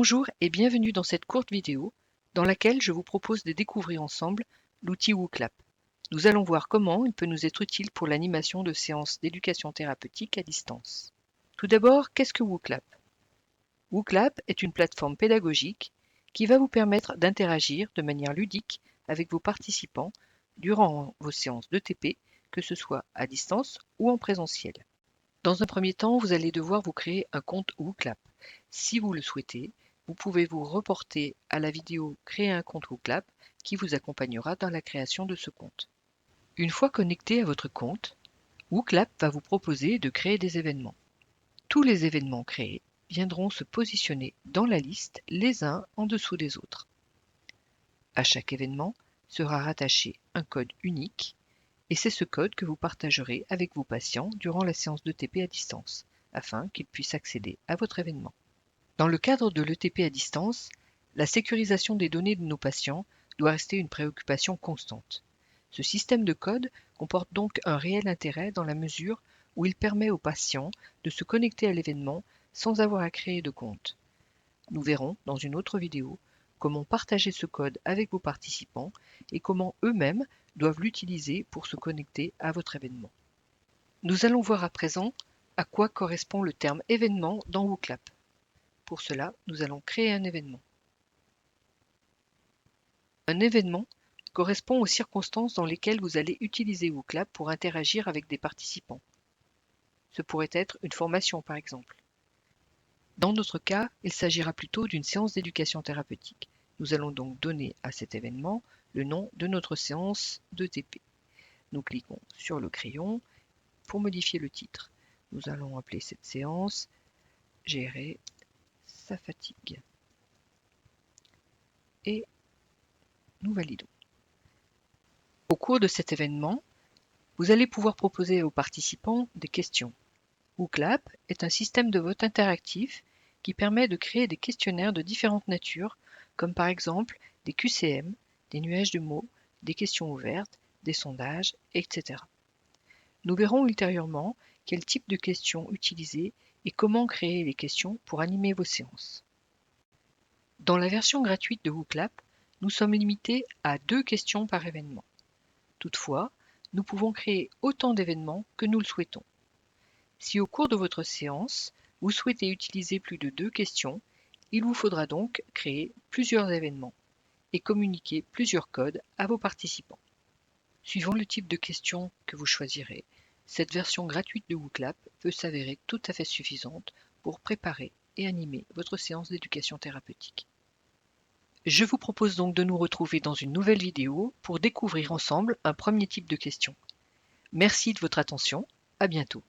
Bonjour et bienvenue dans cette courte vidéo dans laquelle je vous propose de découvrir ensemble l'outil WooClap. Nous allons voir comment il peut nous être utile pour l'animation de séances d'éducation thérapeutique à distance. Tout d'abord, qu'est-ce que WooClap? WooClap est une plateforme pédagogique qui va vous permettre d'interagir de manière ludique avec vos participants durant vos séances d'ETP, que ce soit à distance ou en présentiel. Dans un premier temps, vous allez devoir vous créer un compte WooClap. Si vous le souhaitez, vous pouvez vous reporter à la vidéo Créer un compte WooClap qui vous accompagnera dans la création de ce compte. Une fois connecté à votre compte, WooClap va vous proposer de créer des événements. Tous les événements créés viendront se positionner dans la liste les uns en dessous des autres. À chaque événement sera rattaché un code unique et c'est ce code que vous partagerez avec vos patients durant la séance d'ETP à distance afin qu'ils puissent accéder à votre événement. Dans le cadre de l'ETP à distance, la sécurisation des données de nos patients doit rester une préoccupation constante. Ce système de code comporte donc un réel intérêt dans la mesure où il permet aux patients de se connecter à l'événement sans avoir à créer de compte. Nous verrons dans une autre vidéo comment partager ce code avec vos participants et comment eux-mêmes doivent l'utiliser pour se connecter à votre événement. Nous allons voir à présent à quoi correspond le terme événement dans WooClap. Pour cela, nous allons créer un événement. Un événement correspond aux circonstances dans lesquelles vous allez utiliser WooClap pour interagir avec des participants. Ce pourrait être une formation par exemple. Dans notre cas, il s'agira plutôt d'une séance d'éducation thérapeutique. Nous allons donc donner à cet événement le nom de notre séance d'ETP. Nous cliquons sur le crayon pour modifier le titre. Nous allons appeler cette séance « Gérer sa fatigue » et nous validons. Au cours de cet événement, vous allez pouvoir proposer aux participants des questions. WooClap est un système de vote interactif qui permet de créer des questionnaires de différentes natures, comme par exemple des QCM, des nuages de mots, des questions ouvertes, des sondages, etc. Nous verrons ultérieurement quel type de questions utiliser et comment créer les questions pour animer vos séances. Dans la version gratuite de WooClap, nous sommes limités à 2 questions par événement. Toutefois, nous pouvons créer autant d'événements que nous le souhaitons. Si au cours de votre séance, vous souhaitez utiliser plus de 2 questions, il vous faudra donc créer plusieurs événements et communiquer plusieurs codes à vos participants. Suivant le type de questions que vous choisirez, cette version gratuite de WooClap peut s'avérer tout à fait suffisante pour préparer et animer votre séance d'éducation thérapeutique. Je vous propose donc de nous retrouver dans une nouvelle vidéo pour découvrir ensemble un premier type de questions. Merci de votre attention, à bientôt.